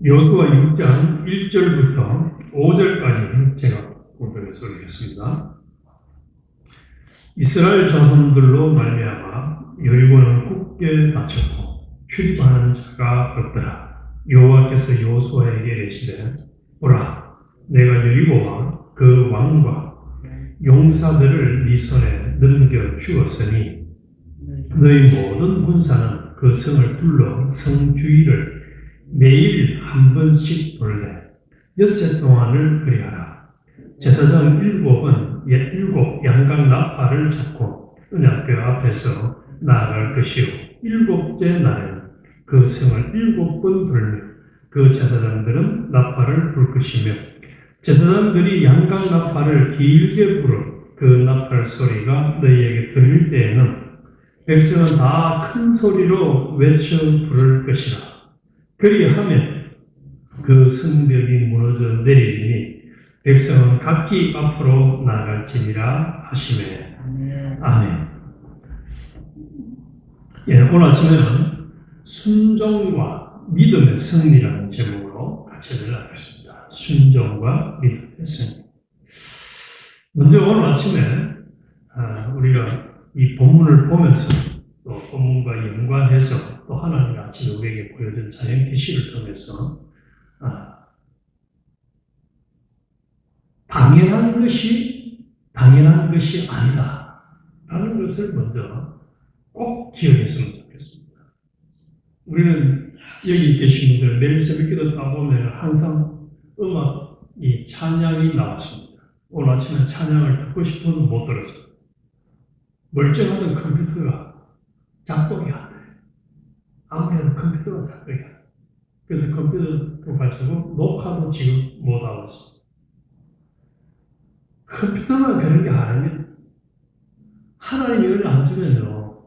여호수아 6장 1절부터 5절까지 제가 보도록 소개했습니다. 이스라엘 자손들로 말미암아 여리고는 굳게 닫혔고 출입하는 자가 없더라. 여호와께서 여호수아에게 이르시되 보라, 내가 여리고와 그 왕과 용사들을 네 손에 넘겨 주었으니 너희 모든 군사는 그 성을 둘러 성 주위를 매일 한 번씩 돌래 엿새 동안을 그리하라. 제사장 일곱 양각 나팔을 잡고 언약궤 앞에서 나아갈 것이요 일곱째 날에는 그 성을 7번 돌며 그 제사장들은 나팔을 불 것이며 제사장들이 양각 나팔을 길게 불어 그 나팔 소리가 너희에게 들릴 때에는 백성은 다 큰 소리로 외쳐 부를 것이라. 그리하면 그 성벽이 무너져 내리니 백성은 각기 앞으로 나아갈지니라 하시매. 아멘. 오늘 아침에는 순종과 믿음의 승리라는 제목으로 같이 나누겠습니다. 순종과 믿음의 승리. 먼저 오늘 아침에 우리가 이 본문을 보면서 또 본문과 연관해서 또 하나님이 아침에 우리에게 보여준 자연 계시를 통해서 당연한 것이 아니다 라는 것을 먼저 꼭 기억했으면 좋겠습니다. 우리는 여기 계신 분들 매일 새벽기도 따보면 항상 이 찬양이 나왔습니다. 오늘 아침에 찬양을 듣고 싶어도 못 들었어요. 멀쩡하던 컴퓨터가 작동이 안 돼. 아무리 해도 컴퓨터가 작동이 안 돼. 그래서 컴퓨터 가지고 녹화도 지금 못 하고 있습니다. 컴퓨터만 그런 게 아닙니다. 하나님이 은혜 안 주면요,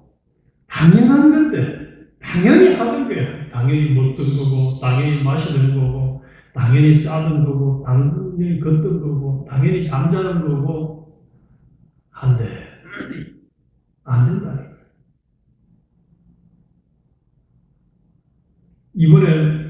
당연한 건데, 당연히 하던 거야. 당연히 먹던 거고, 당연히 마시는 거고, 당연히 싸던 거고, 당연히 걷던 거고, 당연히 잠자는 거고, 한데, 안 된다니까. 이번에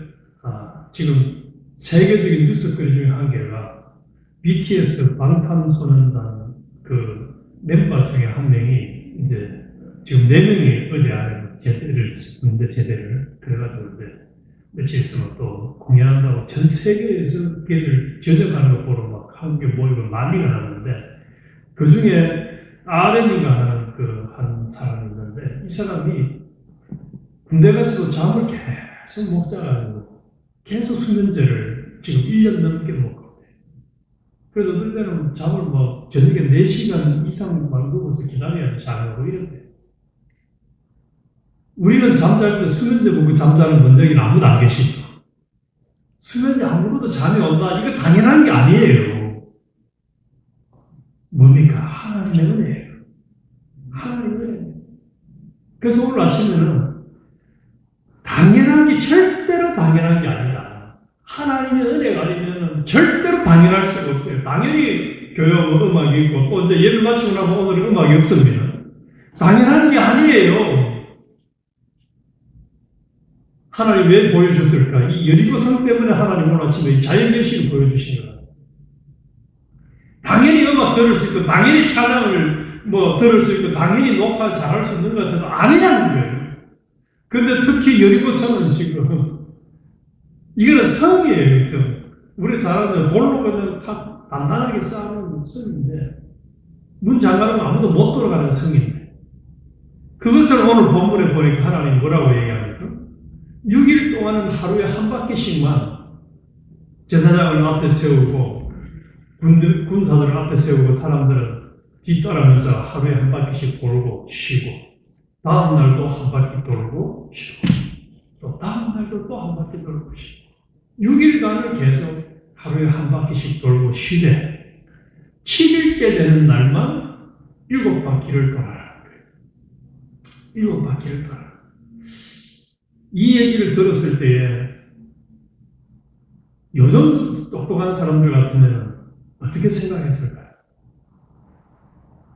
지금 세계적인 뉴스거리 중에 한 개가 BTS 방탄소년단 그 멤버 중에 한 명이 이제 지금 4명이 어제 안에 제대를 했습니다. 제대를 그래가지고 이제 며칠 있으면 또 공연한다고 전 세계에서 걔들 저녁하는 거 보러 막 한국에 모이고 난리가 났는데, 그 중에 RM이가 하는 한 사람이 있는데, 이 사람이 군대 가서도 잠을 계속 못 자가지고 계속 수면제를 지금 1년 넘게 먹고, 그래서 어떨 때는 잠을 저녁에 4시간 이상 누워서 기다려야 자는 거 이런데, 우리는 잠잘 때 수면제 먹고 잠자는 분 여기는 아무도 안 계시죠. 수면제 안 먹어도 잠이 온다, 이거 당연한 게 아니에요. 뭡니까? 하나님의 은혜예요. 하나님의 은혜. 그래서 오늘 아침에는 절대로 당연한 게 아니다. 하나님의 은혜가 아니면 절대로 당연할 수가 없어요. 당연히 교회 음악이 있고, 또 이제 예를 마치고 나면 오늘은 음악이 없습니다. 당연한 게 아니에요. 하나님 왜 보여주셨을까? 이 여리고성 때문에 하나님 오늘 아침에 자연 계시를 보여주신 거예요. 당연히 음악 들을 수 있고, 당연히 찬양을 들을 수 있고, 당연히 녹화 잘할 수 있는 것 같아도 아니라는 거예요. 근데 특히 여리고성은 지금, 이거는 성이에요, 성. 우리 잘 아는 돌로 그냥 다 단단하게 쌓아놓은 성인데, 문 잠가놓으면 아무도 못 들어가는 성인데, 그것을 오늘 본문에 보니까 하나님 뭐라고 얘기합니까? 6일 동안은 하루에 한 바퀴씩만 제사장을 앞에 세우고, 군사들을 앞에 세우고, 사람들은 뒤따르면서 하루에 한 바퀴씩 돌고 쉬고, 다음 날도 한 바퀴 돌고 쉬고, 또 다음 날도 또 한 바퀴 돌고 쉬고, 6일간을 계속 하루에 한 바퀴씩 돌고 쉬되 7일째 되는 날만 7바퀴를 돌아라. 7바퀴를 돌아라. 이 얘기를 들었을 때에 요즘 똑똑한 사람들 같으면 어떻게 생각했을까요?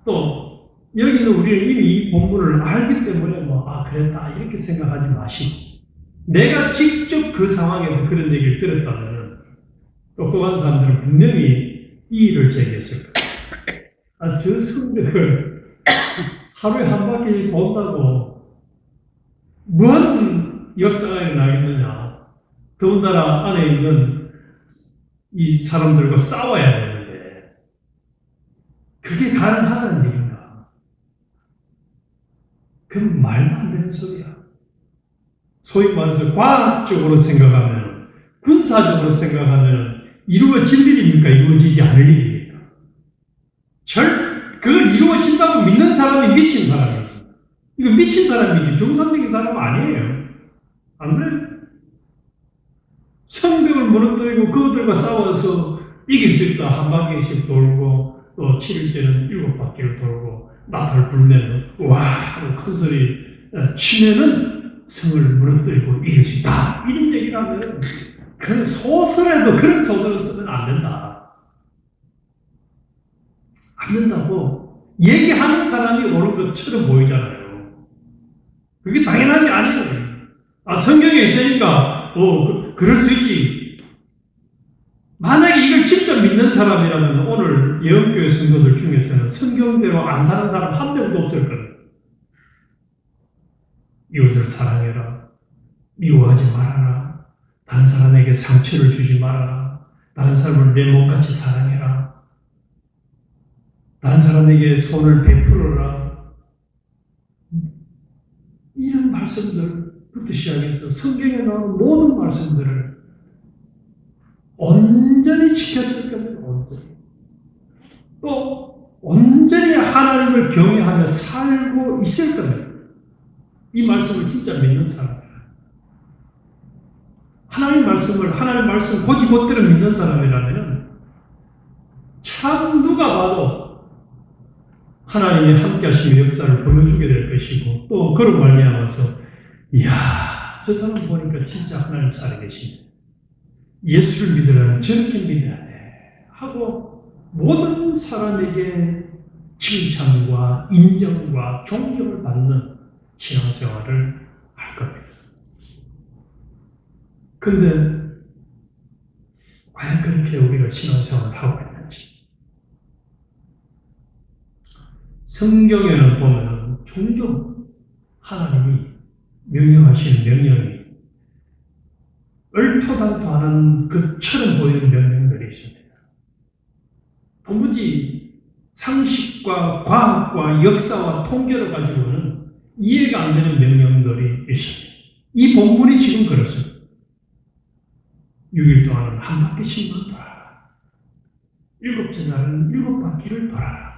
또 여기는 우리는 이미 이 본문을 알기 때문에 그랬다 이렇게 생각하지 마시고, 내가 직접 그 상황에서 그런 얘기를 들었다면 똑똑한 사람들은 분명히 이의를 제기했을 거예요. 저 성벽을 하루에 한 바퀴 돈다고 뭔 역사가 일어나겠느냐. 더군다나 안에 있는 이 사람들과 싸워야 되는데 그게 가능하다는 얘기인가? 그건 말도 안 되는 소리야. 소위 말해서 과학적으로 생각하면, 군사적으로 생각하면 이루어질 일입니까? 이루어지지 않을 일입니까? 그걸 이루어진다고 믿는 사람이 미친 사람이지. 이거 미친 사람이지 정상적인 사람 아니에요. 안 그래요? 성벽을 무너뜨리고 그들과 싸워서 이길 수 있다. 한 바퀴씩 돌고 또 7일째는 7바퀴를 돌고 나팔을 불면 와 하고 큰 소리 치면은 성을 무너뜨리고 이길 수 있다. 이런 얘기를 하면 그런 소설에도 그런 소설을 쓰면 안 된다. 안 된다고 얘기하는 사람이 옳은 것처럼 보이잖아요. 그게 당연한 게 아니에요. 성경에 있으니까 그럴 수 있지. 만약에 이걸 진짜 믿는 사람이라면 오늘 예언교회 성도들 중에서는 성경대로 안 사는 사람 한 명도 없을 겁니다. 이웃을 사랑해라. 미워하지 말아라. 다른 사람에게 상처를 주지 말아라. 다른 사람을 내 몸같이 사랑해라. 다른 사람에게 손을 베풀어라. 이런 말씀들부터 시작해서 성경에 나오는 모든 말씀들을 온전히 지켰을 겁니다. 온전히. 또 온전히 하나님을 경외하며 살고 있을 겁니다. 이 말씀을 진짜 믿는 사람이라. 하나님 말씀 곧이곧대로 믿는 사람이라면 참 누가 봐도 하나님의 함께하심의 역사를 보여주게 될 것이고 또 그런 말미암아서 이야 저 사람 보니까 진짜 하나님 살아계시네. 예수를 믿으라면 저렇게 믿어야 돼 하고 모든 사람에게 칭찬과 인정과 존경을 받는 신앙생활을 할 겁니다. 근데 과연 그렇게 우리가 신앙생활을 하고 있는지 성경에는 보면 종종 하나님이 명령하시는 명령이 얼토당토하는 것처럼 보이는 명령들이 있습니다. 도무지 상식과 과학과 역사와 통계를 가지고는 이해가 안 되는 명령들이 있습니다. 이 본문이 지금 그렇습니다. 6일 동안은 한 바퀴씩만 돌아라. 7째 날은 7바퀴를 돌아라.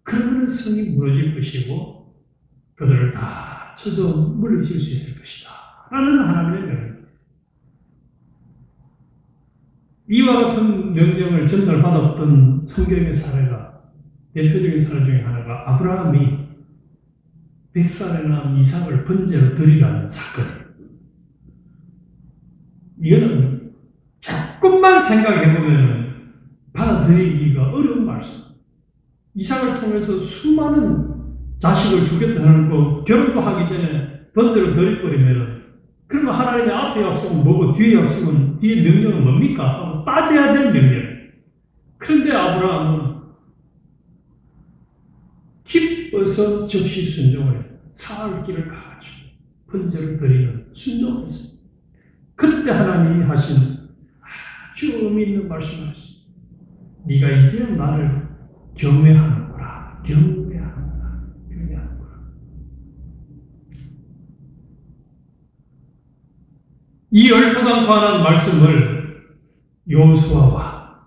그러면 성이 무너질 것이고 그들을 다 쳐서 물리칠 수 있을 것이다. 라는 하나님의 명령. 이와 같은 명령을 전달받았던 성경의 사례가 대표적인 사례 중에 하나가 아브라함이 100살에 낳은 이삭을 번제로 드리라는 사건이에요. 이거는 조금만 생각해보면 받아들이기가 어려운 말씀. 이삭을 통해서 수많은 자식을 주겠다는 거 결혼도 하기 전에 번제로 드려버리면 그러면 하나님의 앞의 약속은 뭐고 뒤의 약속은 뒤의 명령은 뭡니까? 빠져야 될 명령. 그런데 아브라함은 기뻐서 즉시 순종을 해요. 사흘 길을 가가지고 번제를 드리는 순종을 했습니다. 그때 하나님이 하신 아주 의미 있는 말씀을 했습니다. 네가 이제 나를 경외하는구나. 경외하는구나. 이 얼토당토하는 말씀을 여호수아와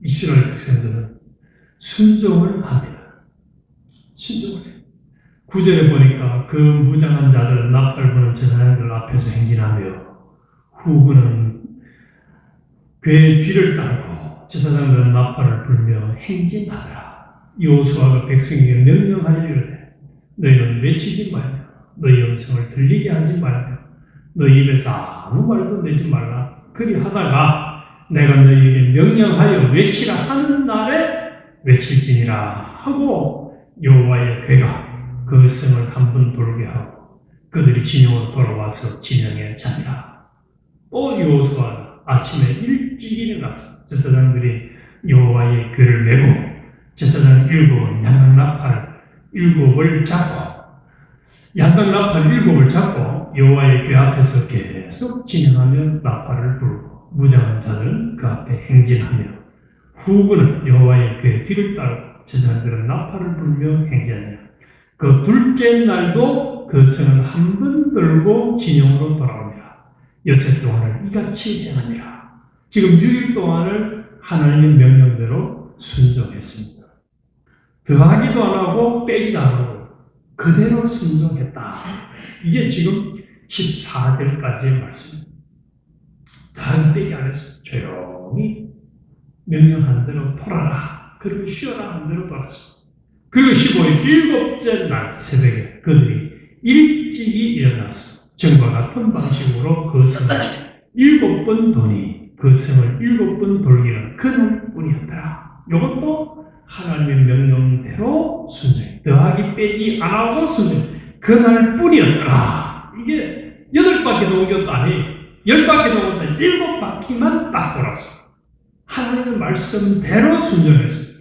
이스라엘 백성들은 순종을 합니다. 순종을 해요. 9절에 보니까 그 무장한 자들은 나팔 부는 제사장들 앞에서 행진하며 후군은 그의 뒤를 따르고 제사장들은 나팔을 불며 행진하더라. 여호수아가 백성에게 명령하리로되 너희는 외치지 말며 너희 음성을 들리게 하지 말며 너희 입에서 아무 말도 내지 말라. 그리 하다가 내가 너희에게 명령하여 외치라 하는 날에 외칠지니라 하고 여호와의 괴가 그 성을 한 번 돌게 하고 그들이 진영으로 돌아와서 진영에 잠이라. 여호수아 아침에 일찍 일어났어. 제사장들이 여호와의 궤를 메고 제사장 7은 양각나팔 7을 잡고 여호와의 궤 앞에서 계속 진행하며 나팔을 불고 무장한 자들은 그 앞에 행진하며 후군은 여호와의 궤 뒤를 따르고 제사장들은 나팔을 불며 행진하며 그 둘째 날도 그 성을 한 번 들고 진영으로 돌아오니라. 6일 동안을 이같이 행하니라. 지금 6일 동안을 하나님의 명령대로 순종했습니다. 더하기도 안 하고 빼기도 안 하고 그대로 순종했다. 이게 지금 14절까지의 말씀입니다. 더하기 빼기 안 했어요. 조용히 명령한 대로 돌아라. 그리고 쉬어라 한 대로 돌았습니다. 그리고 15일 7째 날 새벽에 그들이 일찍이 일어나서 전과 같은 방식으로 그 성을 7번 도니 그 성을 7번 돌기는 그날뿐이었더라. 이것도 하나님의 명령대로 순종. 더하기 빼기 안 하고 순종. 그날뿐이었더라. 이게 8바퀴 도는 것도 아니에요. 10바퀴 도는 것도 7바퀴만 딱 돌았어. 하나님의 말씀대로 순종했습니다.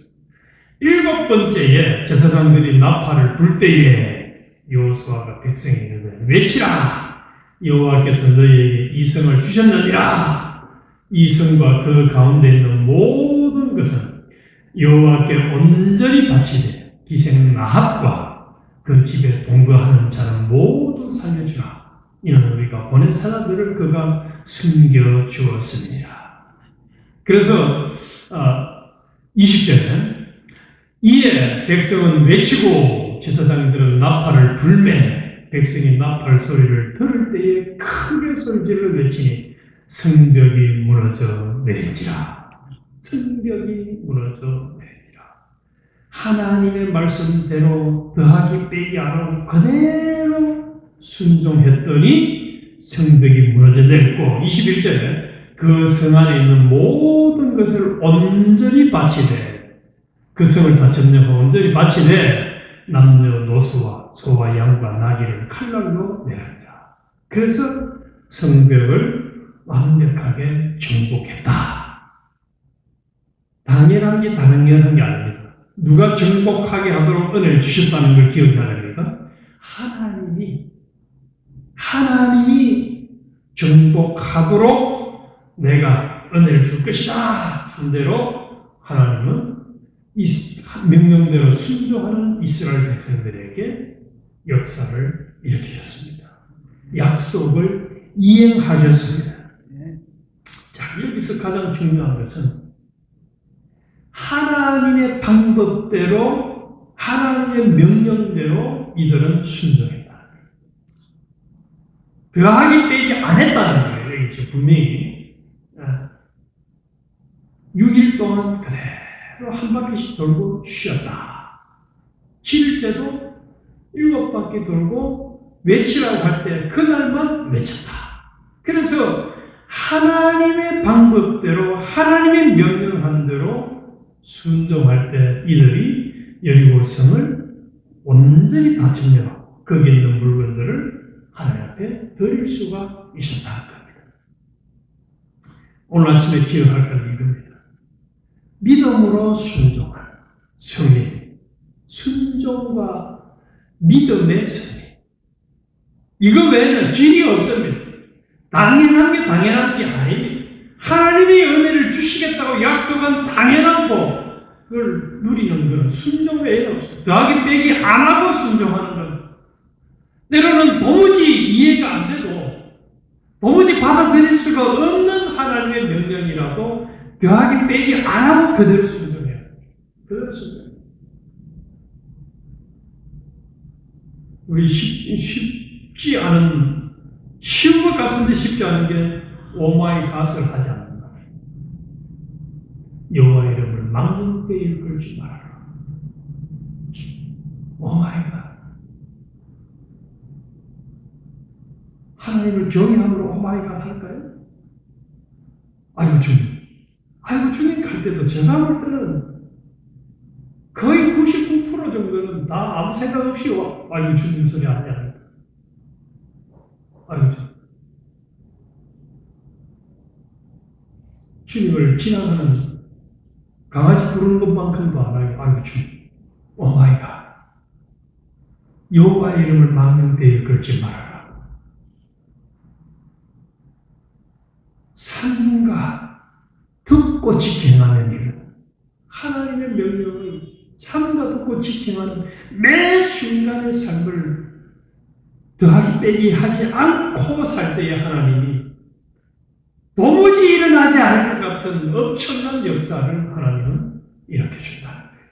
7번째에 제사장들이 나팔을 불 때에 여호수아가 백성에 이르되 외치라. 여호와께서 너희에게 이 성을 주셨느니라. 이 성과 그 가운데 있는 모든 것은 여호와께 온전히 바치되 기생 라합과 그 집에 동거하는 자는 모두 살려주라. 이는 우리가 보낸 사자들을 그가 숨겨 주었습니다. 그래서 20절에 이에 백성은 외치고 제사장들은 나팔을 불매 백성이 나팔 소리를 들을 때에 크게 소리질러 외치니 성벽이 무너져 내린지라. 성벽이 무너져 내린지라. 하나님의 말씀대로 더하기 빼기 안 하고 그대로 순종했더니 성벽이 무너져 내렸고 21절에 그 성 안에 있는 모든 것을 온전히 바치되 그 성을 다 점령하고 온전히 바치되 남녀노소와 소와 양과 나귀를 칼날로 내랍니다. 그래서 성벽을 완벽하게 정복했다. 당연한 게 당연한 게 아닙니다. 누가 정복하게 하도록 은혜를 주셨다는 걸 기억해야 됩니다. 하나님이 정복하도록 내가 은혜를 줄 것이다 한 대로 하나님은 이 명령대로 순종하는 이스라엘 백성들에게 역사를 일으키셨습니다. 약속을 이행하셨습니다. 자, 여기서 가장 중요한 것은 하나님의 방법대로 하나님의 명령대로 이들은 순종했다. 더하기 빼기 안 했다는 거예요. 여기 지금 분명히 6일 동안 그대로 한 바퀴씩 돌고 쉬었다. 7일째도 7바퀴 돌고 외치라고 할 때 그날만 외쳤다. 그래서 하나님의 방법대로 하나님의 명령한 대로 순종할 때 이들이 여리고성을 온전히 다 점령하고 거기 있는 물건들을 하나님 앞에 드릴 수가 있었다는 겁니다. 오늘 아침에 기억할 건 이겁니다. 믿음으로 순종할 승리, 순종과 믿음의 승리. 이거 외에는 길이 없습니다. 당연한 게 당연한 게 아닙니다. 하나님이 은혜를 주시겠다고 약속한 당연한 거 그걸 누리는 것은 순종 외에는 없어요. 더하기 빼기 안 하고 순종하는 것. 때로는 도무지 이해가 안 돼도 도무지 받아들일 수가 없는 하나님의 명령이라도 더하기 빼기 안 하고 그대로 순종해요. 그대로 순종해요. 우리 쉽지 않은, 쉬운 것 같은데 쉽지 않은 게 오마이 갓을 하지 않는다. 여호와 이름을 망군대에 걸지 말아라. 오마이 갓. 하나님을 경외함으로 오마이 갓 할까요? 아이고 주님 갈 때도 제가 볼 때는 거의 99% 정도는 다 아무 생각 없이 아이고 주님 소리 아니야. 아이고 주님. 주님을 지나가는 강아지 부르는 것만큼도 알아요. 아이고 주님, 오 마이 갓, 여호와의 이름을 망령되이 걸지 말아라. 삼가 듣고 지켜하는 일은 하나님의 명령을 삼가 듣고 지켜하는 매 순간의 삶을 더하기 빼기 하지 않고 살 때에 하나님이 도무지 일어나지 않을 것 같은 엄청난 역사를 하나님은 일으켜 준다는 거예요.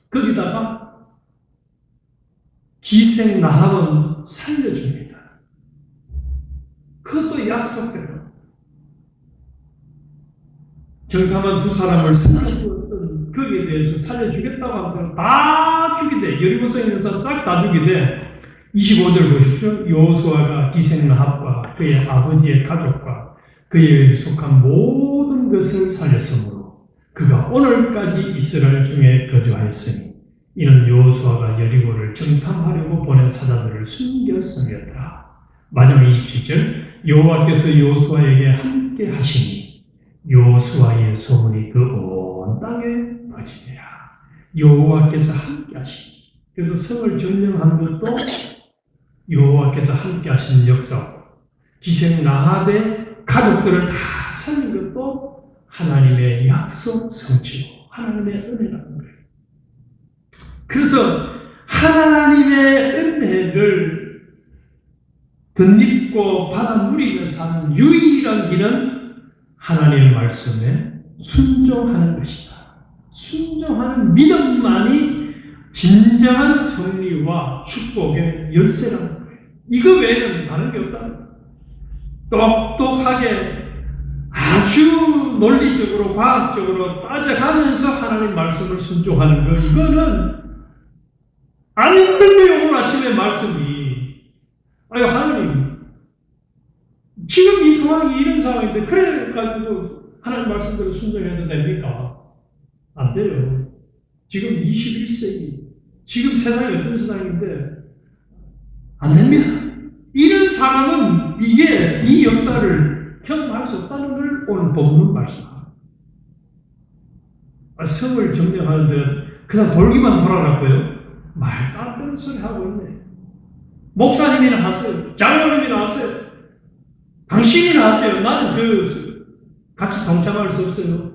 거기다가 기생 나합은 살려줍니다. 그것도 약속대로. 정탐한 두 사람을 살려주었던 거기에 대해서 살려주겠다고 하면 다 죽이대. 여리고성에 있는 사람 싹 다 죽이대. 25절 보십시오. 여호수아가 기생 나합과 그의 아버지의 가족과 그에 속한 모든 것을 살렸으므로 그가 오늘까지 이스라엘 중에 거주하였으니 이는 여호수아가 여리고를 정탐하려고 보낸 사자들을 숨겼음이었더라. 마지막 27절 여호와께서 여호수아에게 함께 하시니 여호수아의 소문이 그 온 땅에 퍼지니라. 여호와께서 함께 하시니. 그래서 성을 점령한 것도 여호와께서 함께 하시는 역사고 기생 나합의 가족들을 다 살린 것도 하나님의 약속 성취고 하나님의 은혜라는 거예요. 그래서 하나님의 은혜를 덧입고 받아 누리며 사는 유일한 길은 하나님의 말씀에 순종하는 것이다. 순종하는 믿음만이 진정한 승리와 축복의 열쇠라는 거예요. 이거 외에는 다른 게 없다는 거예요. 똑똑하게 아주 논리적으로 과학적으로 따져가면서 하나님 말씀을 순종하는 거, 이거는 아닌 거예요. 오늘 아침에 말씀이 아유 하나님 지금 이 상황이 이런 상황인데 그래 가지고 하나님 말씀대로 순종해서 됩니까? 안 돼요. 지금 21세기 지금 세상이 어떤 세상인데 안 됩니다. 이런 사람은 이게 이 역사를 경험할 수 없다는 걸 오늘 본문 말씀합니다. 성을 점령하는데 그냥 돌기만 돌아갔고요. 말도 안 되는 소리 하고 있네. 목사님이나 하세요. 장로님이나 하세요. 당신이나 하세요. 나는 같이 동참할 수 없어요.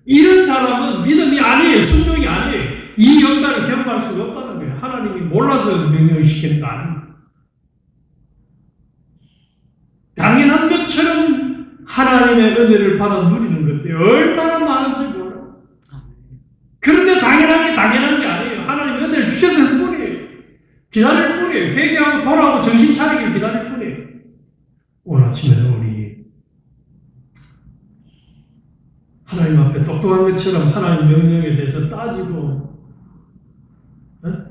이런 사람은 믿음이 아니에요. 순종이 아니에요. 이 역사를 경험할 수가 없다는 거예요. 하나님이 몰라서 명령을 시키는 거 아닙니다. 당연한 것처럼 하나님의 은혜를 받아 누리는 것들이 얼마나 많은지 몰라요. 그런데 당연한 게 아니에요. 하나님의 은혜를 주셨을 뿐이에요. 기다릴 뿐이에요. 회개하고 돌아오고 정신 차리길 기다릴 뿐이에요. 오늘 아침에는 우리 하나님 앞에 똑똑한 것처럼 하나님 명령에 대해서 따지고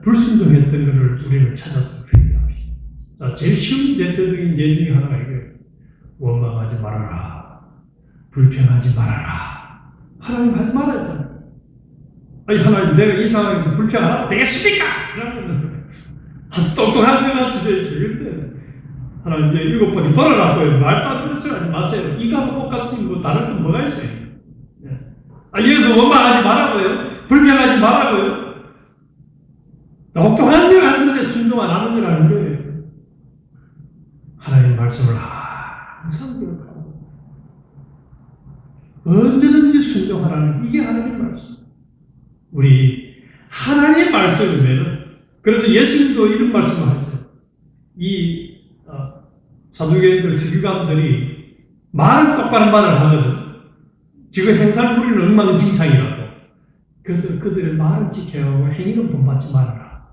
불순종했던 것을 우리는 찾아서 회개합시다. 자, 제일 쉬운 대표적인 예 중에 하나가 이거예요. 원망하지 말아라. 불평하지 말아라. 하나님 하지 말아 했잖아요. 아니 하나님 내가 이 상황에서 불평 안 하면 되겠습니까? 이러면 아주 똑똑한 것 같이 되지. 근데 하나님 이제 7번이 돌아갔고요. 말도 안 되는 소리 하지 마세요. 이가 똑같이 뭐 다른 건 뭐가 있어요? 여기서 원망하지 말라고요. 불평하지 말라고요. 똑똑한 일 같은데 순종 안 하는 거라는 거예요. 하나님 말씀을 항상 기억하고 언제든지 순종하라는 이게 하나님 말씀. 우리 하나님 말씀이면은 그래서 예수님도 이런 말씀을 하죠. 이 사두개인들 서기관들이 말은 똑바른 말을 하거든. 지금 행사를 부리는 엉망진창이라고. 그래서 그들의 말은 지켜야 하고 행위는 본받지 말아라.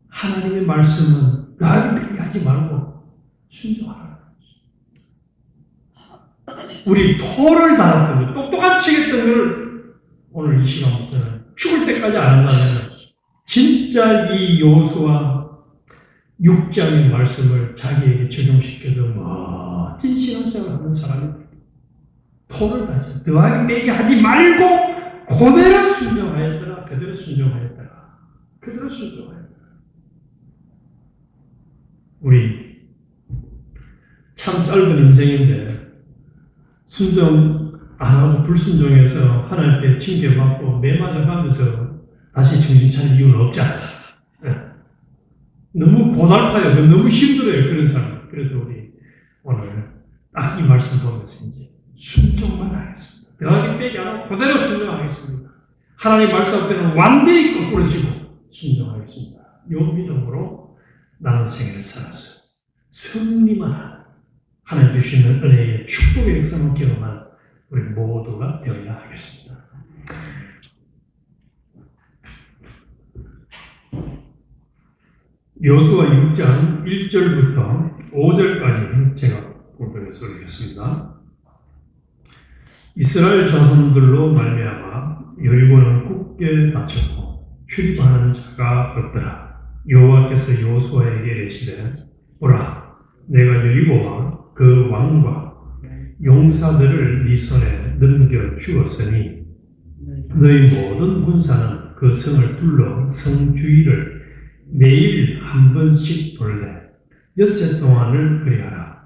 하나님의 말씀은 나에게 배려하지 말고 순종하라. 우리 토를 달았던 것, 똑똑한 척했던 걸 오늘 이 시간부터는 죽을 때까지 안 한다면 진짜 이 여호수아 6장의 말씀을 자기에게 적용시켜서 멋진 신앙생활을 하는 사람이 토를 다지 더하기 빼기 하지 말고 그대로 순종하였더라. 그대로 순종하였더라. 그대로 순종하였더라. 우리 참 짧은 인생인데 순종 안 하고 불순종해서 하나님께 징계받고 매 맞아가면서 다시 정신 차릴 이유는 없잖아요. 너무 고달파요. 너무 힘들어요. 그런 사람. 그래서 우리 오늘 딱 이 말씀 보면서 이제 순종만 하겠습니다. 더하기 빼기 안 하고 그대로 순종하겠습니다. 하나님 말씀 때는 완전히 거꾸로 지고 순종하겠습니다. 이 믿음으로 나는 생애를 살았어요. 승리만 하는 하나님 주시는 은혜의 축복의 역사를 경험하는 우리 모두가 되어야 하겠습니다. 여호수아 6장 1절부터 5절까지 제가 공독해서 올리겠습니다. 이스라엘 자손들로 말미암아 여리고는 굳게 닫혔고 출입하는 자가 없더라. 여호와께서 여호수아에게 이르시되 보라, 내가 여리고와 그 왕과 용사들을 네 손에 넘겨 주었으니 너희 모든 군사는 그 성을 둘러 성 주위를 매일 한 번씩 돌래 엿새 동안을 그리하라.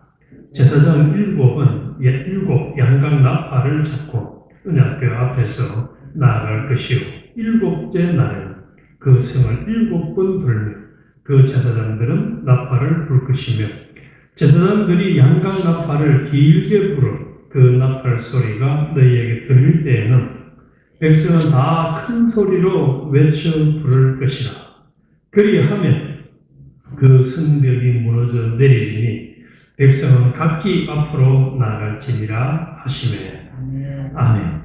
제사장 7은 양각 나팔을 잡고 은약궤 앞에서 나아갈 것이요 7째 날에는 그 성을 7번 돌며 그 제사장들은 나팔을 불 것이며 제사장들이 양각 나팔을 길게 불어 그 나팔 소리가 너희에게 들릴 때에는 백성은 다 큰 소리로 외쳐 부를 것이라. 그리하면 그 성벽이 무너져 내리리니 백성은 각기 앞으로 나아갈지니라 하시매. 아멘.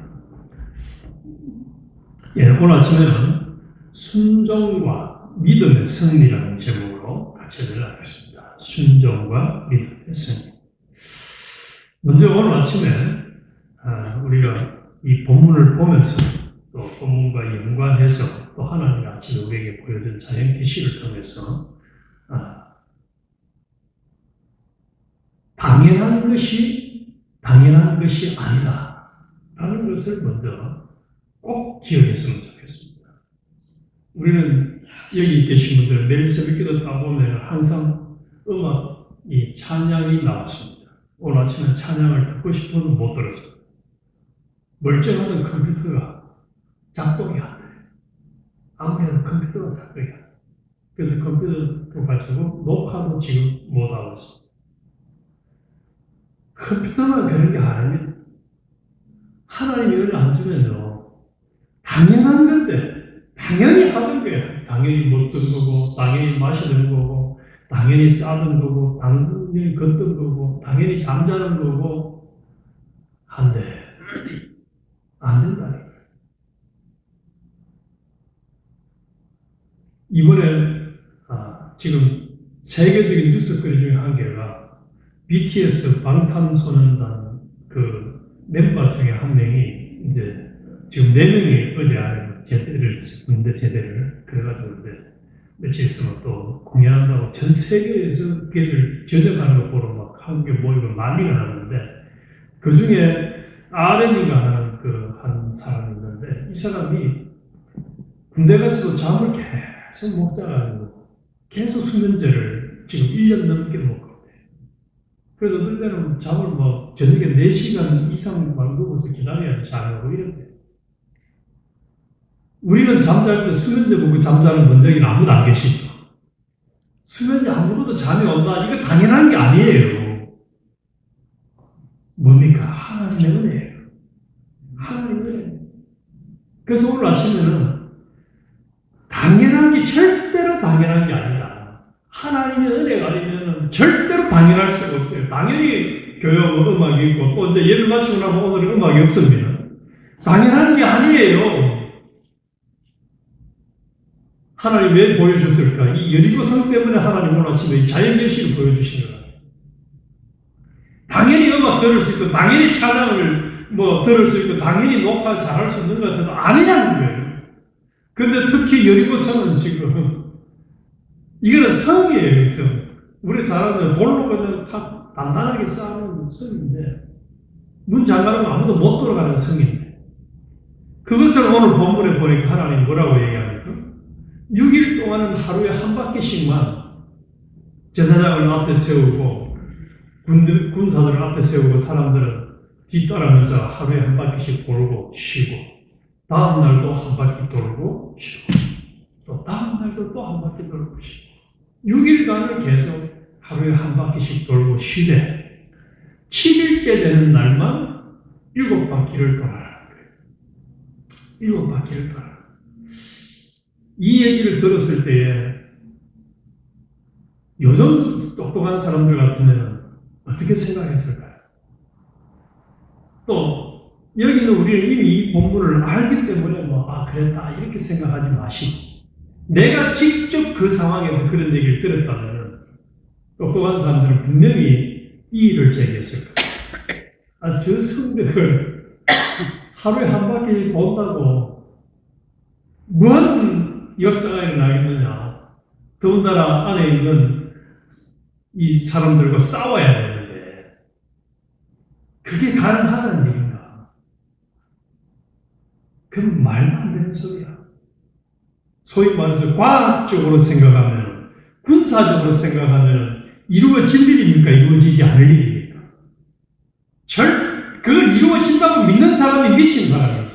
예, 오늘 아침에는 순종과 믿음의 승리라는 제목으로 같이 들어가겠습니다. 순종과 믿음의 승리. 먼저 오늘 아침에 우리가 이 본문을 보면서 또 본문과 연관해서 또 하나님이 아침에 우리에게 보여준 자연 계시를 통해서 당연한 것이 아니다 라는 것을 먼저 꼭 기억했으면 좋겠습니다. 우리는 여기 계신 분들 매일 새벽기도 따보면 항상 이 찬양이 나왔습니다. 오늘 아침에 찬양을 듣고 싶어도 못 들었어요. 멀쩡하던 컴퓨터가 작동이 안 돼요. 아무래도 컴퓨터가 작동이 안 돼요. 그래서 컴퓨터를 가지고 녹화도 지금 못 하고 있습니다. 컴퓨터만 그런 게 아닙니다. 하나님이 은혜 안 주면요, 당연한 건데 당연히 하던 거예요. 당연히 먹던 거고, 당연히 마시던 거고, 당연히 싸던 거고, 당연히 걷던 거고, 당연히 잠자는 거고, 안 된다는 거예요. 이번에 지금 세계적인 뉴스거리 중에 한 개가 BTS 방탄소년단 그 멤버 중에 한 명이 이제 지금 4명이 어제 안에 제대를 했어요. 군대 제대를. 그래가지고 이제 며칠 있으면 또 공연한다고 전 세계에서 걔들 전역하는 거 보러 막 한국에 모이고 난리가 났는데, 그 중에 RM인가 하는 한 사람이 있는데, 이 사람이 군대 가서도 잠을 계속 못 자가지고 계속 수면제를 지금 1년 넘게 먹고 있대요. 그래서 어떨 때는 잠을 저녁에 4시간 이상 누워서 기다려야지 잠이 오고 이런대요. 우리는 잠잘 때 수면제 보고 잠자는 분들이 아무도 안 계시죠. 수면제 안 먹어도 잠이 온다. 이거 당연한 게 아니에요. 뭡니까? 하나님의 은혜예요. 하나님의 은혜. 그래서 오늘 아침에는 절대로 당연한 게 아니다. 하나님의 은혜가 아니면 절대로 당연할 수가 없어요. 당연히 교회하고 음악이 있고, 또 이제 예를 마치고 나면 오늘은 음악이 없습니다. 당연한 게 아니에요. 하나님 왜 보여주셨을까? 이 여리고성 때문에 하나님 오늘 아침에 이 자연계시를 보여주신 거예요. 당연히 음악 들을 수 있고, 당연히 찬양을 들을 수 있고, 당연히 녹화 잘할 수 있는 것 같아도 아니라는 거예요. 근데 특히 여리고성은 지금, 이거는 성이에요, 성. 우리 잘 아는 돌로 그냥 다 단단하게 쌓아놓은 성인데, 문 잠가놓으면 아무도 못 들어가는 성인데, 그것을 오늘 본문에 보니까 하나님 뭐라고 얘기합니까? 6일 동안은 하루에 한 바퀴씩만 제사장을 앞에 세우고, 군사들을 앞에 세우고, 사람들은 뒤따르면서 하루에 한 바퀴씩 돌고 쉬고, 다음 날도 한 바퀴 돌고 쉬고, 또 다음 날도 또 한 바퀴 돌고 쉬고, 6일간을 계속 하루에 한 바퀴씩 돌고 쉬되 7일째 되는 날만 7바퀴를 돌아라. 7바퀴를 돌아라. 이 얘기를 들었을 때에 요즘 똑똑한 사람들 같으면 어떻게 생각했을까요? 또 여기는 우리는 이미 이 본문을 알기 때문에 그랬다 이렇게 생각하지 마시고, 내가 직접 그 상황에서 그런 얘기를 들었다면 똑똑한 사람들은 분명히 이의를 제기했을 거예요. 저 성벽을 하루에 한 바퀴 돈다고 뭔 역사가 일어나겠느냐. 더군다나 안에 있는 이 사람들과 싸워야 되는데 그게 가능하다는 얘기인가? 그건 말도 안 되는 소리야. 소위 말해서 과학적으로 생각하면, 군사적으로 생각하면 이루어질 일입니까? 이루어지지 않을 일입니까? 그걸 이루어진다고 믿는 사람이 미친 사람이에요.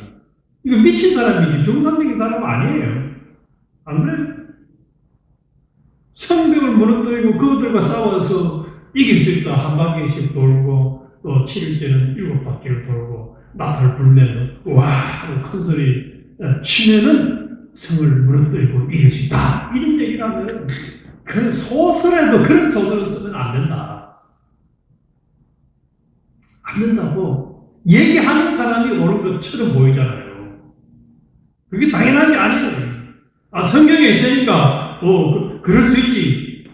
이거 미친 사람이지 정상적인 사람은 아니에요. 안 그래요? 성벽을 무너뜨리고 그들과 싸워서 이길 수 있다. 한 바퀴씩 돌고 또 7일째는 7바퀴를 돌고 나팔 불면 와 하고 큰 소리 치면은 성을 무너뜨리고 이길 수 있다. 이런 얘기를 하면 그런 소설에도 그런 소설을 쓰면 안 된다. 안 된다고 얘기하는 사람이 옳은 것처럼 보이잖아요. 그게 당연한 게 아니에요. 성경에 있으니까 그럴 수 있지.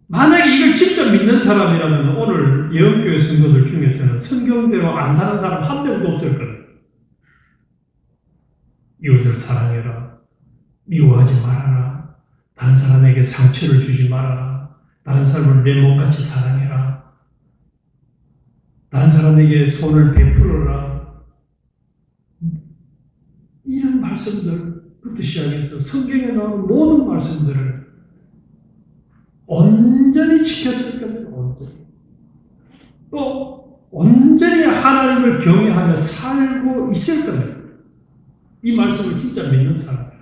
만약에 이걸 진짜 믿는 사람이라면 오늘 예언교회 성도들 중에서는 성경대로 안 사는 사람 한 명도 없을 거예요. 이웃을 사랑해라. 미워하지 말아라. 다른 사람에게 상처를 주지 말아라. 다른 사람을 내 몸같이 사랑해라. 다른 사람에게 손을 베풀어라. 이런 말씀들부터 시작해서 성경에 나오는 모든 말씀들을 온전히 지켰을 겁니다. 온전히. 또 온전히 하나님을 경외하며 살고 있을 겁니다. 이 말씀을 진짜 믿는 사람이라.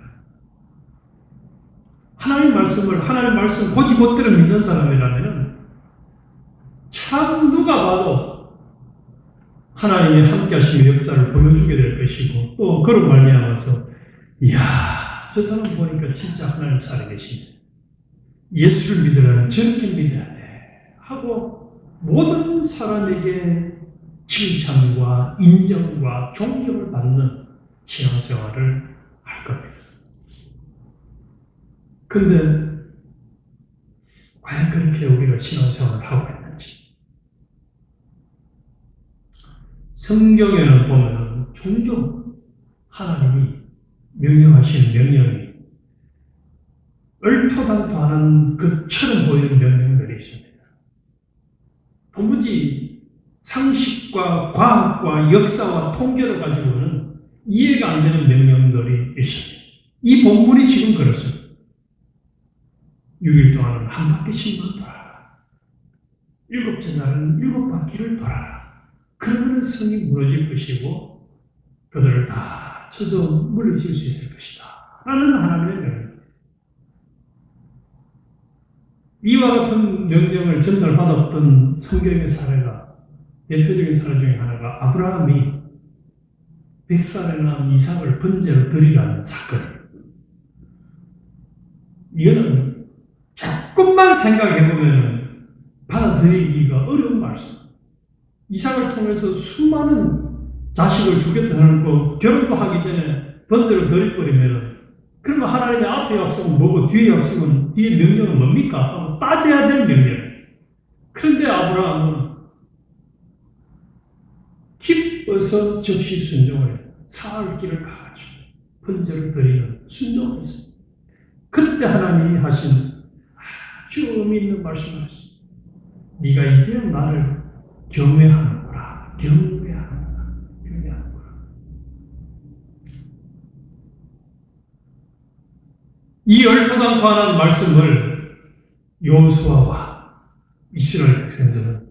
하나님 말씀 곧이곧대로 믿는 사람이라면 참 누가 봐도 하나님의 함께 하심의 역사를 보여주게 될 것이고, 또 그런 말미암아서 이야 저 사람 보니까 진짜 하나님 살아계시네. 예수를 믿으라면 저렇게 믿어야 돼 하고 모든 사람에게 칭찬과 인정과 존경을 받는 신앙생활을 할 겁니다. 근데 과연 그렇게 우리가 신앙생활을 하고 있는지. 성경에는 보면 종종 하나님이 명령하시는 명령이 얼토당토하는 것처럼 보이는 명령들이 있습니다. 도무지 상식과 과학과 역사와 통계를 가지고는 이해가 안 되는 명령들이 있습니다. 이 본문이 지금 그렇습니다. 6일 동안은 한 바퀴씩만 돌아라. 7째 날은 7바퀴를 돌아라. 그러면 성이 무너질 것이고 그들을 다 쳐서 물리칠 수 있을 것이다. 라는 하나님의 명령. 이와 같은 명령을 전달받았던 성경의 사례가, 대표적인 사례 중에 하나가 아브라함이 백살에 낳은 이삭을 번제로 드리라는 사건입니다. 이거는 조금만 생각해보면 받아들이기가 어려운 말씀. 이삭을 통해서 수많은 자식을 주겠다는 거 결혼도 하기 전에 번제로 드려버리면 그러면 하나님의 앞의 약속은 뭐고 뒤의 약속은, 뒤의 명령은 뭡니까? 따져야 될 명령. 그런데 아브라함은 기뻐서 즉시 순종을 해요. 사흘 길을 가가지고 번제를 드리는 순종을 했어요. 그때 하나님이 하신 아주 의미 있는 말씀을 했어요. 네가 이제 나를 경외하는구나. 경외하는구나. 이 얼토당토하는 말씀을 여호수아와 이스라엘 백성들은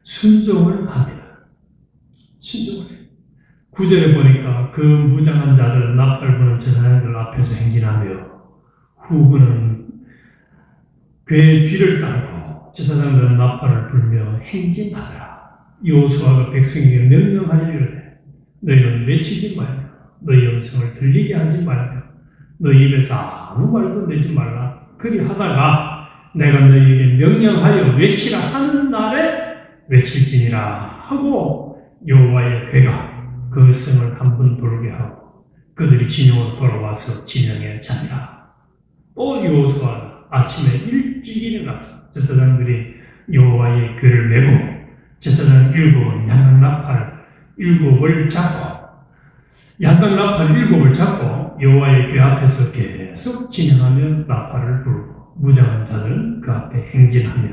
순종을 합니다. 순종을 해요. 9절에 보니까 그 무장한 자들 나팔 부는 제사장들 앞에서 행진하며 후군은 그의 뒤를 따르고 제사장들은 나팔을 불며 행진하더라. 여호수아가 백성에게 명령하여 이르되 너희는 외치지 말며 너희 음성을 들리게 하지 말며 너희 입에서 아무 말도 내지 말라. 그리 하다가 내가 너희에게 명령하여 외치라 하는 날에 외칠지니라 하고 여호와의 괴가 그 성을 한 번 돌게 하고 그들이 진영으로 돌아와서 진영에 자니라. 또 여호수아는 아침에 일찍 일어나서 제사장들이 여호와의 궤를 메고 제사장 7은 양각나팔 7을 잡고 여호와의 궤 앞에서 계속 진행하며 나팔을 불고 무장한 자들은 그 앞에 행진하며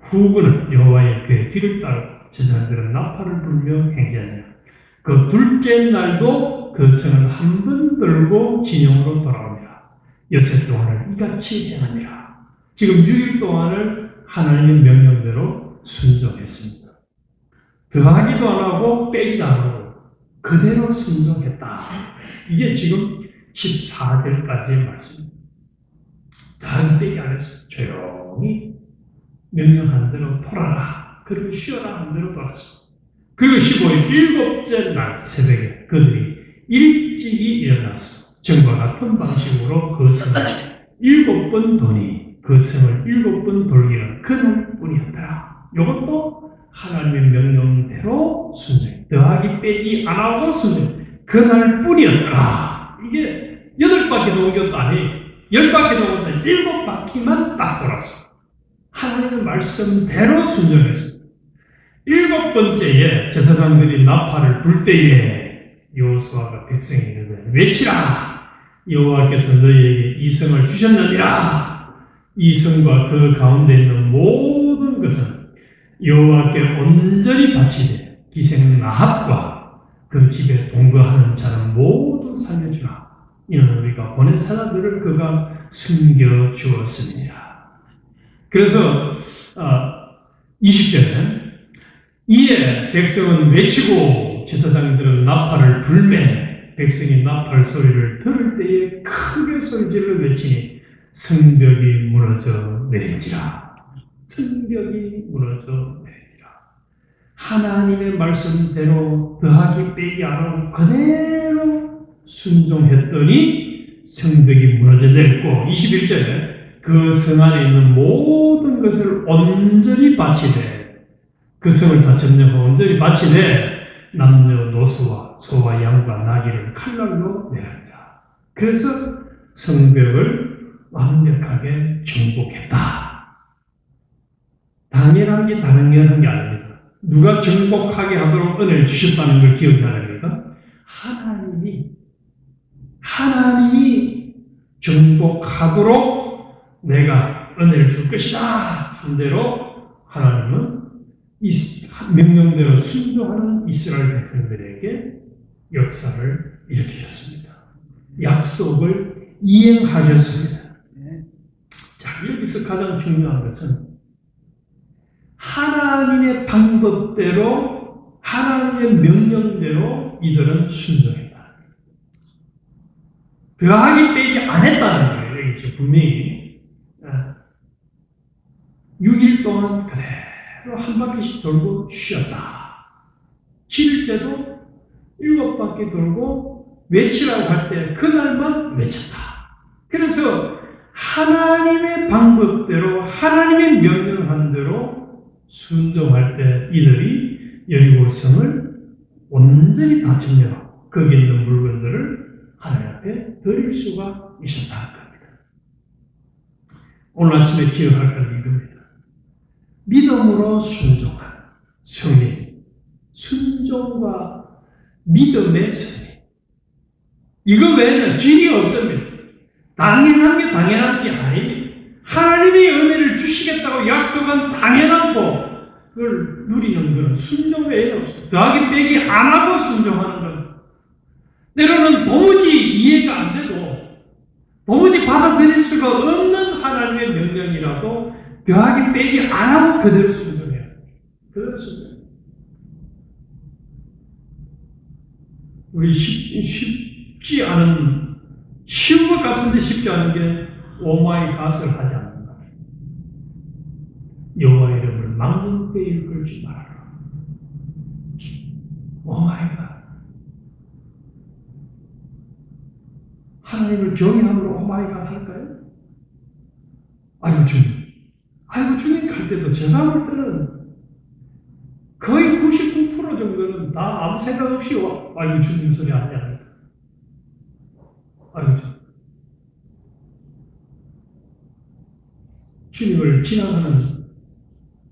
후군은 여호와의 궤 뒤를 따르고 제사장들은 나팔을 불며 행진하니라. 그 둘째 날도 그 성을 한 번 들고 진영으로 돌아오니라. 6일 동안을 이같이 행하니라. 지금 6일 동안을 하나님의 명령대로 순종했습니다. 더하기도 안 하고 빼기도 안 하고 그대로 순종했다. 이게 지금 14절까지의 말씀입니다. 더하기 빼기 안 했어요. 조용히 명령한 대로 돌아라. 그리고 쉬어라 한 대로 돌았습니다. 그리고 15일 일곱째 날 새벽에 그들이 일찍이 일어나서 전과 같은 방식으로 그 성을 7번 도니 그 성을 7번 돌기는 그날뿐이었더라. 이것도 하나님의 명령대로 순종. 더하기 빼기 안 하고 순종. 그날뿐이었더라. 이게 8바퀴 도는 것도 아니에요. 10바퀴 도는 것도 아니에요. 7바퀴만 딱 돌았어요. 하나님의 말씀대로 순종했습니다. 7번째에 제사장들이 나팔을 불 때에 여호수아가 백성에게 외치라. 여호와께서 너희에게 이 성을 주셨느니라. 이 성과 그 가운데 있는 모든 것은 여호와께 온전히 바치되 기생 라합과 그 집에 동거하는 자는 모두 살려주라. 이는 우리가 보낸 사람들을 그가 숨겨 주었습니다. 그래서 20절에 이에 백성은 외치고 제사장들은 나팔을 불매 백성이 나팔 소리를 들을 때에 크게 소리질러 외치니 성벽이 무너져 내린지라. 성벽이 무너져 내린지라. 하나님의 말씀대로 더하기 빼기 안 하고 그대로 순종했더니 성벽이 무너져 내렸고 21절에 그 성 안에 있는 모든 것을 온전히 바치되 그 성을 다 점령하고 온전히 바치되 남녀노소와 소와 양과 나귀를 칼날로 멸하니라. 그래서 성벽을 완벽하게 정복했다. 당연한 게 아닙니다. 누가 정복하게 하도록 은혜를 주셨다는 걸 기억해야 됩니다. 하나님이 정복하도록 내가 은혜를 줄 것이다 한 대로 하나님은 이 명령대로 순종하는 이스라엘 백성들에게 역사를 일으키셨습니다. 약속을 이행하셨습니다. 자, 여기서 가장 중요한 것은 하나님의 방법대로 하나님의 명령대로 이들은 순종했다. 더하기 빼기 안 했다는 거예요. 여기 분명히 6일 동안 그대로 한 바퀴씩 돌고 쉬었다. 7일째도 7바퀴 돌고 외치라고 할 때 그날만 외쳤다. 그래서 하나님의 방법대로 하나님의 명령한 대로 순종할 때 이들이 여리고성을 온전히 다 점령하고 거기 있는 물건들을 하나님 앞에 드릴 수가 있었다는 겁니다. 오늘 아침에 기억할 건 이겁니다. 믿음으로 순종한 승리, 순종과 믿음의 승리. 이거 외에는 길이 없습니다. 당연한 게 아닙니다. 하나님이 은혜를 주시겠다고 약속한 당연한 거, 그걸 누리는 것은 순종 외에는 없어요. 더하기 빼기 안 하고 순종하는 건 때로는 도무지 이해가 안 되고 도무지 받아들일 수가 없는 하나님의 명령이라도 더하기 빼기 안 하고 그대로 순종해요. 그대로 순종. 우리 쉽지 않은, 쉬운 것 같은데 쉽지 않은 게 오마이 갓을 하지 않는다. 여호와 이름을 막는 때에 걸지 말아라. 오마이 갓. 하나님을 경외함으로 오마이 갓 할까요? 아이고 주님 갈 때도 제가 볼 때는 거의 99% 정도는 다 아무 생각 없이 아이고 주님 소리 아니야. 아이고 주님을 지나가는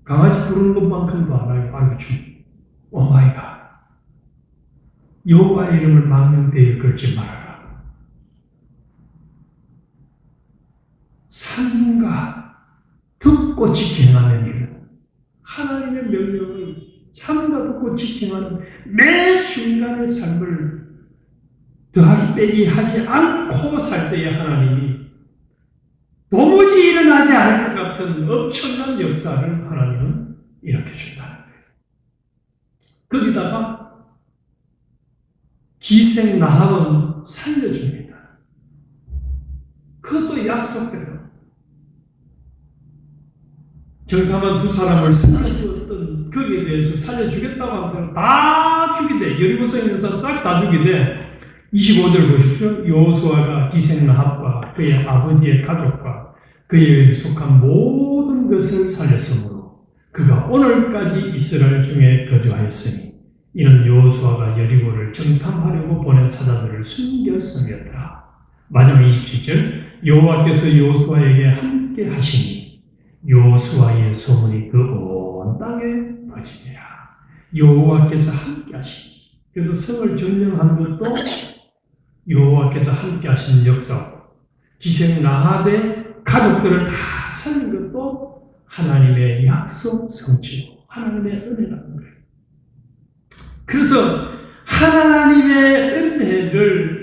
강아지 부르는 것만큼도 알아요. 아이고 주님, 오마이갓. 여호와의 이름을 막는 데에 걸지 말아라. 삼가 듣고 지켜하는 일은 하나님의 명령을 삼가 듣고 지켜하는 매 순간의 삶을 더하기 빼기 하지 않고 살 때에 하나님이 도무지 일어나지 않을 것 같은 엄청난 역사를 하나님은 일으켜 준다는 거예요. 거기다가 기생 나합은 살려줍니다. 그것도 약속대로. 정탐한 두 사람을 살려주었던 거기에 대해서 살려주겠다고 하면 다 죽이대. 여리고성에 있는 사람 싹 다 죽이대. 25절 보십시오. 여호수아가 기생 나합과 그의 아버지의 가족과 그에 속한 모든 것을 살렸으므로 그가 오늘까지 이스라엘 중에 거주하였으니 이는 여호수아가 여리고를 정탐하려고 보낸 사자들을 숨겼음이었더라. 마지막 27절 여호와께서 여호수아에게 함께 하시니 여호수아의 소문이 그 온 땅에 퍼지니라. 여호와께서 함께 하시니. 그래서 성을 점령한 것도 여호와께서 함께 하시는 역사고 기생 나합의 가족들을 다 살린 것도 하나님의 약속 성취고 하나님의 은혜라는 거예요. 그래서 하나님의 은혜를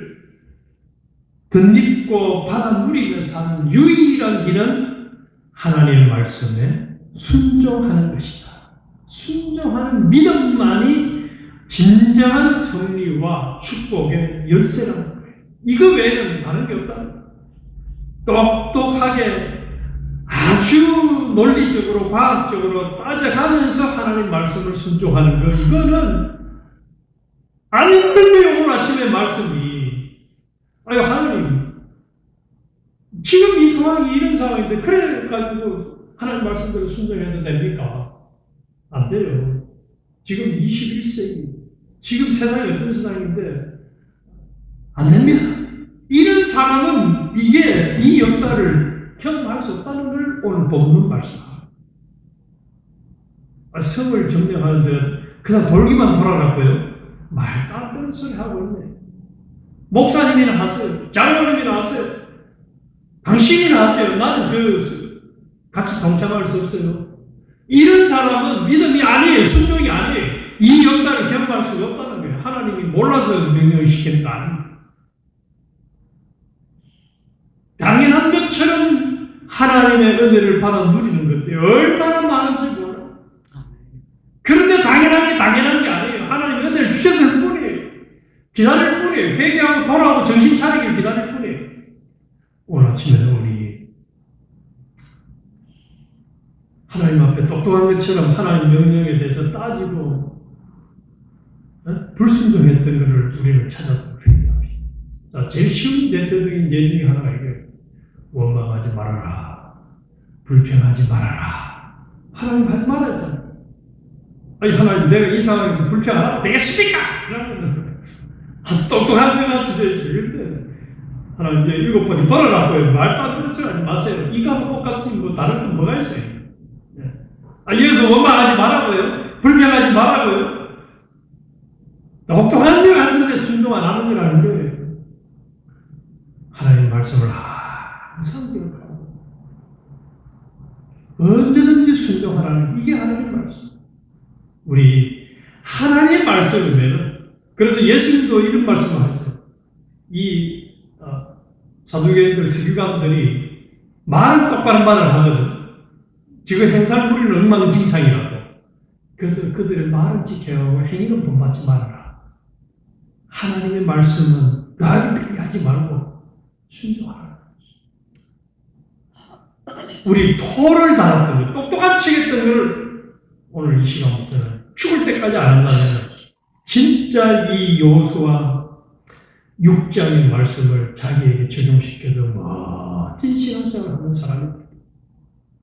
덧입고 받아 누리며 사는 유일한 길은 하나님의 말씀에 순종하는 것이다. 순종하는 믿음만이 진정한 승리와 축복의 열쇠라는 거예요. 이거 외에는 다른 게 없다. 똑똑하게 아주 논리적으로 과학적으로 따져가면서 하나님 말씀을 순종하는 거, 이거는 아니거든요. 오늘 아침에 말씀이 아유 하나님 지금 이 상황이 이런 상황인데 그래 가지고 하나님 말씀대로 순종해서 됩니까? 안 돼요. 지금 21세기 지금 세상이 어떤 세상인데 안 됩니다. 이런 상황은 이게 이 역사를 경험할 수 없다는 걸 오늘 본문 말씀합니다. 성을 점령하는데 그냥 돌기만 돌아갔고요. 말도 안 되는 소리 하고 있네. 목사님이나 하세요. 장로님이나 하세요. 당신이나 하세요. 나는 같이 동참할 수 없어요. 이런 사람은 믿음이 아니에요. 순종이 아니에요. 이 역사를 경험할 수가 없다는 거예요. 하나님이 몰라서 명령을 시키는 거 아닙니다. 당연한 것처럼 하나님의 은혜를 받아 누리는 것들이 얼마나 많은지 몰라. 그런데 당연한 게 아니에요. 하나님의 은혜를 주셨을 뿐이에요. 기다릴 뿐이에요. 회개하고 돌아오고 정신 차리길 기다릴 뿐이에요. 오늘 아침에는 우리 하나님 앞에 똑똑한 것처럼 하나님 명령에 대해서 따지고 불순종했던 것을 우리는 찾아서 회개합니다. 자, 제일 쉬운 대표적인 예 중에 하나가 이거예요. 원망하지 말아라. 불평하지 말아라. 하나님 하지 말았잖아요. 아니 하나님 내가 이 상황에서 불평하라고 되겠습니까? 이러면 아주 똑똑한 것 같이 되지. 근데 하나님 이제 7바퀴 돌아라고요. 말도 안 되는 소리 하지 마세요. 이거하고 똑같이 뭐 다른 건 뭐가 있어요? 네. 여기서 원망하지 말라고요. 불평하지 말라고요. 똑똑한 일 하는데 순종 안 하는 일 하는 거예요. 하나님 말씀을 항상 기억하고 언제든지 순종하라는 이게 하나님 말씀. 우리 하나님 말씀이면은 그래서 예수님도 이런 말씀을 하죠. 이 사두개인들 서기관들이 말은 똑바른 말을 하거든. 지금 행사를 부리는 엉망진창이라고. 그래서 그들의 말은 지켜야 하고 행위는 본받지 말아라. 하나님의 말씀은 더하기 빼기 하지 말고 순종하라. 우리 토를 달았던 것, 똑똑한 척했던 걸 오늘 이 시간부터는 죽을 때까지 안 한다면 진짜 이 여호수아 6장의 말씀을 자기에게 적용시켜서 멋진 신앙생활을 하는 사람이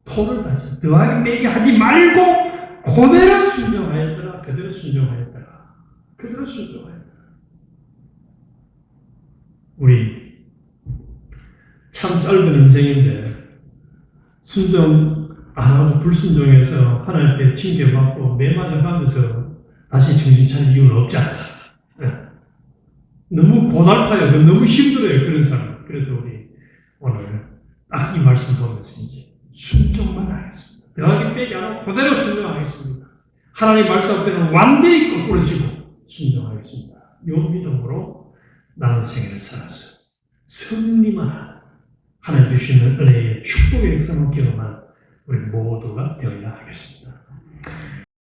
토를 다져 더하기 빼기 하지 말고 그대로 순종하였더라. 그대로 순종하였더라. 그대로 순종하였더라. 우리 참 짧은 인생인데 순종 안 하고 불순종해서 하나님께 징계받고 매 맞아가면서 다시 정신 차릴 이유는 없잖아요. 너무 고달파요. 너무 힘들어요. 그런 사람. 그래서 우리 오늘 딱 이 말씀 보면서 이제 순종만 하겠습니다. 더하기 빼기 안 하고 그대로 순종하겠습니다. 하나님 말씀 앞에는 완전히 거꾸로 지고 순종하겠습니다. 이 믿음으로 나는 생애를 살았어요. 승리만 하는 하나님 주시는 은혜의 축복의 역사만 경험한 우리 모두가 되어야 하겠습니다.